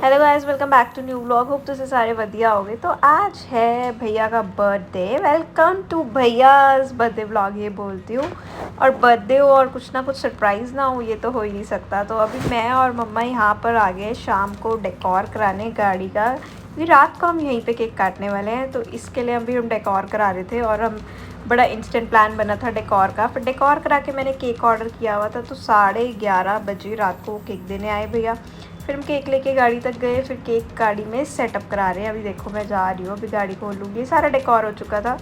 Hello guys, welcome back to new vlog. Hope तुझे सारे वधिया हो गए। तो आज है भैया का birthday. Welcome to bhaiya's birthday vlog ये बोलती हूँ। और बर्थडे हो और कुछ ना कुछ सरप्राइज़ ना हो ये तो हो ही नहीं सकता। तो अभी मैं और मम्मा यहाँ पर आ गए शाम को डेकोर कराने गाड़ी का, क्योंकि रात को हम यहीं पे केक काटने वाले हैं। तो इसके लिए अभी हम डेकोर करा रहे थे और हम बड़ा इंस्टेंट प्लान बना था डेकोर का। फिर डेकोर करा के मैंने केक ऑर्डर किया हुआ था। तो 11:30 बजे रात को केक देने आए भैया। फिर हम केक लेके गाड़ी तक गए। फिर केक गाड़ी में सेटअप करा रहे हैं। अभी देखो मैं जा रही हूँ, अभी गाड़ी खोलूँगी। सारा डेकोर हो चुका था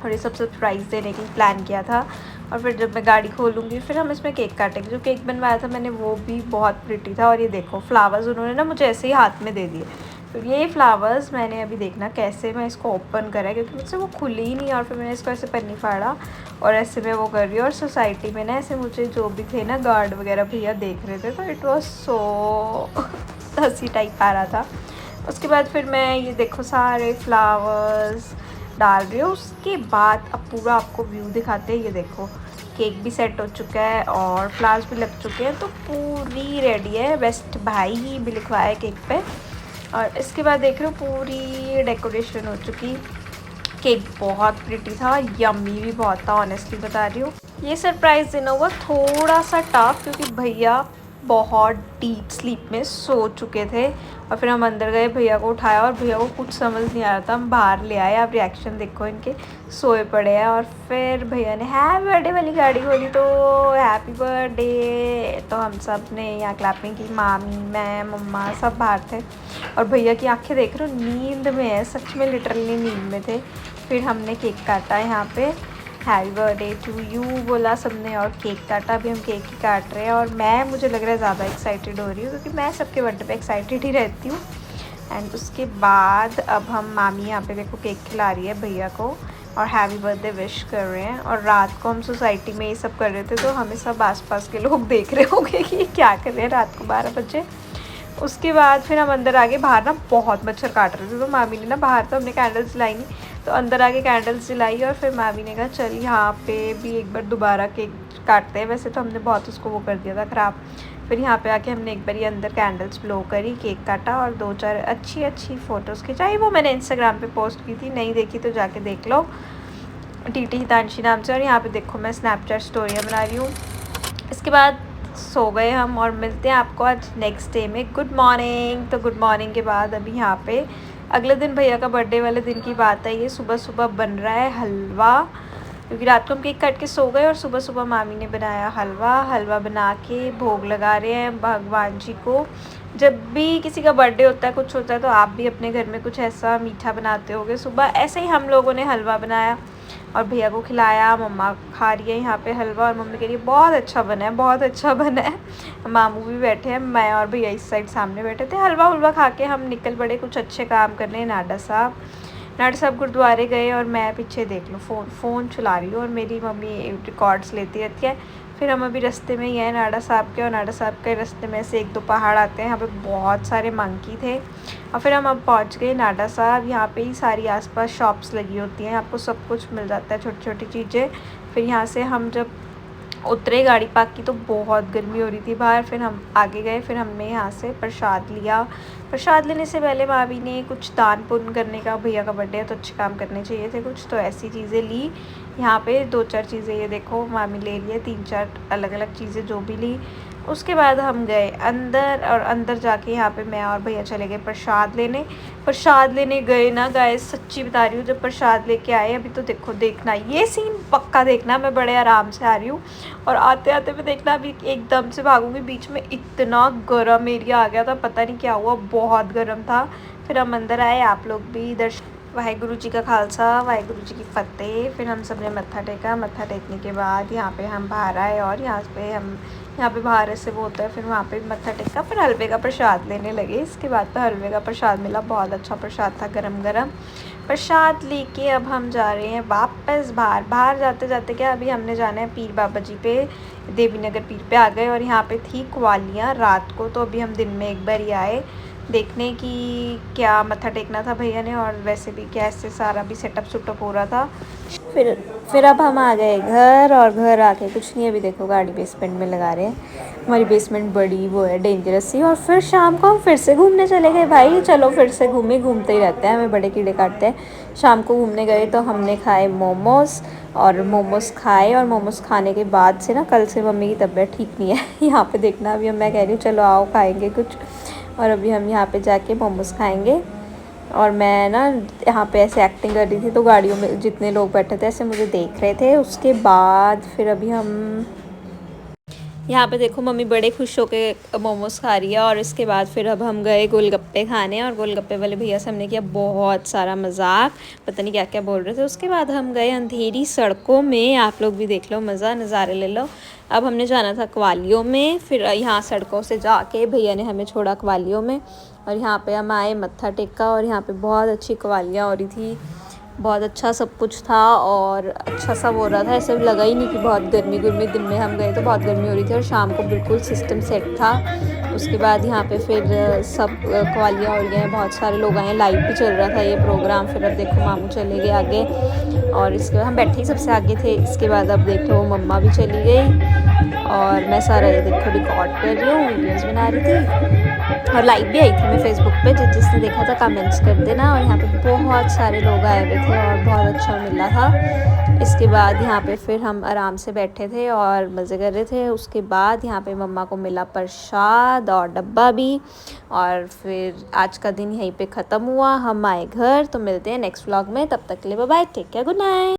और ये सब सरप्राइज़ देने की प्लान किया था। और फिर जब मैं गाड़ी खोलूँगी फिर हम इसमें केक काटेंगे। जो केक बनवाया था मैंने वो भी बहुत प्रिटी था। और ये देखो फ्लावर्स उन्होंने ना मुझे ऐसे ही हाथ में दे दिए। तो ये फ्लावर्स मैंने अभी देखना कैसे मैं इसको ओपन करा, क्योंकि मुझसे वो खुली ही नहीं। और फिर मैंने इसको ऐसे पन्नी फाड़ा और ऐसे मैं वो कर रही हूँ। और सोसाइटी में ना ऐसे मुझे जो भी थे ना गार्ड वगैरह भैया देख रहे थे, तो इट वॉज सो हंसी टाइप आ रहा था। उसके बाद फिर मैं ये देखो सारे फ्लावर्स डाल रही हूँ। उसके बाद अब पूरा आपको व्यू दिखाते हैं। ये देखो केक भी सेट हो चुका है और फ्लावर्स भी लग चुके हैं, तो पूरी रेडी है। बेस्ट भाई भी लिखवाया है केक पे। और इसके बाद देख रहे हो पूरी डेकोरेशन हो चुकी। केक बहुत प्रिटी था, यम्मी भी बहुत था, ऑनेस्टली बता रही हूँ। ये सरप्राइज़ देना हुआ थोड़ा सा टफ, क्योंकि भैया बहुत डीप स्लीप में सो चुके थे। और फिर हम अंदर गए, भैया को उठाया और भैया को कुछ समझ नहीं आ रहा था। हम बाहर ले आए। आप रिएक्शन देखो इनके, सोए पड़े हैं। और फिर भैया ने हैप्पी बर्थडे वाली गाड़ी खोली, तो हैप्पी बर्थडे। तो हम सब ने यहाँ क्लैपिंग की, मामी मैं मम्मा सब बाहर थे। और भैया की आंखें देख रहे हो नींद में है, सच में लिटरली नींद में थे। फिर हमने केक काटा यहाँ पे, हैप्पी बर्थडे टू यू बोला सबने और केक काटा। अभी हम केक ही काट रहे हैं और मुझे लग रहा है ज़्यादा एक्साइटेड हो रही हूँ, क्योंकि मैं सबके बर्थडे पे एक्साइटेड ही रहती हूँ। एंड उसके बाद अब हम मामी यहाँ पे देखो केक खिला रही है भैया को और हैप्पी बर्थडे विश कर रहे हैं। और रात को हम सोसाइटी में ये सब कर रहे थे, तो हमें सब आसपास के लोग देख रहे होंगे कि क्या कर रहे हैं रात को 12 बजे। उसके बाद फिर हम अंदर आगे, बाहर ना बहुत मच्छर काट रहे थे, तो मामी ने ना, बाहर तो हमने कैंडल्स जलाई नहीं, तो अंदर आके कैंडल्स जलाई। और फिर मामी ने कहा चल यहाँ पे भी एक बार दोबारा केक काटते हैं। वैसे तो हमने बहुत उसको वो कर दिया था ख़राब। फिर यहाँ पे आके हमने एक बार अंदर कैंडल्स ब्लो करी, केक काटा और 2-4 अच्छी फ़ोटोज़ खिंचाई। वो मैंने इंस्टाग्राम पे पोस्ट की थी, नहीं देखी तो जाके देख लो, टीटी हितांशी नाम से। और यहाँ पे देखो मैं स्नैपचैट स्टोरियाँ बना रही हूँ। इसके बाद सो गए हम और मिलते हैं आपको आज नेक्स्ट डे में। Good morning. तो गुड मॉर्निंग के बाद अभी यहाँ पे अगले दिन भैया का बर्थडे वाले दिन की बात है। ये सुबह सुबह बन रहा है हलवा, क्योंकि रात को हम केक काट के सो गए और सुबह सुबह मामी ने बनाया हलवा बना के भोग लगा रहे हैं भगवान जी को। जब भी किसी का बर्थडे होता है, कुछ होता है, तो आप भी अपने घर में कुछ ऐसा मीठा बनाते होगे। सुबह ऐसे ही हम लोगों ने हलवा बनाया और भैया को खिलाया। मम्मा खा रही है यहाँ पे हलवा और मम्मी कह रही है बहुत अच्छा बना है, बहुत अच्छा बना है। मामू भी बैठे हैं, मैं और भैया इस साइड सामने बैठे थे। हलवा खा के हम निकल पड़े कुछ अच्छे काम करने। नाडा साहब गुरुद्वारे गए और मैं पीछे देख लो फ़ोन चला रही हूँ और मेरी मम्मी रिकॉर्ड्स लेती रहती है। फिर हम अभी रास्ते में ही हैं नाडा साहब के, और नाडा साहब के रास्ते में से 1-2 पहाड़ आते हैं। यहाँ पे बहुत सारे मंकी थे। और फिर हम अब पहुँच गए नाडा साहब। यहाँ पे ही सारी आसपास शॉप्स लगी होती हैं, आपको सब कुछ मिल जाता है, छोटी छोटी चीज़ें। फिर यहाँ से हम जब उतरे गाड़ी पार्क की, तो बहुत गर्मी हो रही थी बाहर। फिर हम आगे गए, फिर हमने यहाँ से प्रसाद लिया। प्रसाद लेने से पहले भाभी ने कुछ दान पुण्य करने का, भैया का बर्थडे है तो अच्छे काम करने चाहिए थे कुछ, तो ऐसी चीज़ें ली। यहाँ पे 2-4 चीज़ें ये देखो मामी ले लिए, 3-4 अलग अलग चीज़ें जो भी ली। उसके बाद हम गए अंदर और अंदर जाके यहाँ पे मैं और भैया चले गए प्रसाद लेने गए ना गाइस, सच्ची बता रही हूँ, जब प्रसाद लेके आए अभी तो देखना ये सीन पक्का देखना। मैं बड़े आराम से आ रही हूँ और आते आते मैं देखना अभी एकदम से भागूंगी। बीच में इतना गर्म एरिया आ गया था, पता नहीं क्या हुआ, बहुत गर्म था। फिर हम अंदर आए, आप लोग भी दर्शन। वाहेगुरु जी का खालसा वाहेगुरु जी की फ़तेह। फिर हम सब ने मत्था टेका। मत्था टेकने के बाद यहाँ पे हम बाहर आए और यहाँ पे बाहर ऐसे वो होता है, फिर वहाँ पे मत्था टेका। फिर हलवे का प्रसाद लेने लगे। इसके बाद तो हलवे का प्रसाद मिला, बहुत अच्छा प्रसाद था, गरम गरम प्रसाद लेके अब हम जा रहे हैं वापस बाहर जाते जाते क्या अभी हमने जाना है पीर बाबा जी पे, देवीनगर पीर पे आ गए। और यहाँ पे थी कवालियाँ रात को, तो अभी हम दिन में एक बार ही आए देखने की क्या मत्था टेकना था भैया ने, और वैसे भी क्या ऐसे सारा भी सेटअप सुटअप हो रहा था। फिर अब हम आ गए घर, और घर आके कुछ नहीं, अभी देखो गाड़ी बेसमेंट में लगा रहे हैं। हमारी बेसमेंट बड़ी वो है डेंजरस सी। और फिर शाम को हम फिर से घूमने चले गए। भाई चलो फिर से घूमते ही रहते हैं, हमें बड़े कीड़े काटते हैं। शाम को घूमने गए तो हमने खाए मोमोज़, और मोमोज़ खाए, और मोमोज़ खाने के बाद से ना कल से मम्मी की तबीयत ठीक नहीं है। यहाँ पे देखना, अभी मैं कह रही हूँ चलो आओ खाएँगे कुछ, और अभी हम यहाँ पे जाके मोमोज़ खाएँगे। और मैं ना यहाँ पे ऐसे एक्टिंग कर रही थी, तो गाड़ियों में जितने लोग बैठे थे ऐसे मुझे देख रहे थे। उसके बाद फिर अभी हम यहाँ पे देखो मम्मी बड़े खुश होके मोमोज़ खा रही है। और इसके बाद फिर अब हम गए गोलगप्पे खाने, और गोलगप्पे वाले भैया से हमने किया बहुत सारा मजाक, पता नहीं क्या क्या बोल रहे थे। उसके बाद हम गए अंधेरी सड़कों में, आप लोग भी देख लो मज़ा, नज़ारे ले लो। अब हमने जाना था कवालियों में, फिर यहाँ सड़कों से जाके भैया ने हमें छोड़ा कवालियों में, और यहाँ पे हम आए, मत्था टेका, और यहाँ पे बहुत अच्छी कवालियाँ हो रही थी, बहुत अच्छा सब कुछ था, और अच्छा सब हो रहा था। ऐसे लगा ही नहीं कि बहुत गर्मी दिन में हम गए तो बहुत गर्मी हो रही थी, और शाम को बिल्कुल सिस्टम सेट था। उसके बाद यहाँ पे फिर सब कवालियाँ हो रही हैं, बहुत सारे लोग आए हैं, लाइव भी चल रहा था ये प्रोग्राम। फिर अब देखो मामू चले गए आगे, और इसके बाद हम बैठे ही सबसे आगे थे। इसके बाद अब देखो मम्मा भी चली गई, और मैं सारा ये देखो रिकॉर्ड कर रही हूँ, वीडियोज़ बना रही थी, और लाइव भी आई थी मैं फेसबुक पे। जिसने देखा था कमेंट्स कर देना। और यहाँ पे बहुत सारे लोग आए हुए थे, और बहुत अच्छा मिला था। इसके बाद यहाँ पे फिर हम आराम से बैठे थे और मज़े कर रहे थे। उसके बाद यहाँ पे मम्मा को मिला प्रसाद और डब्बा भी, और फिर आज का दिन यहीं पे ख़त्म हुआ। हम आए घर, तो मिलते हैं नेक्स्ट व्लॉग में, तब तक के लिए bye bye, take care, good night.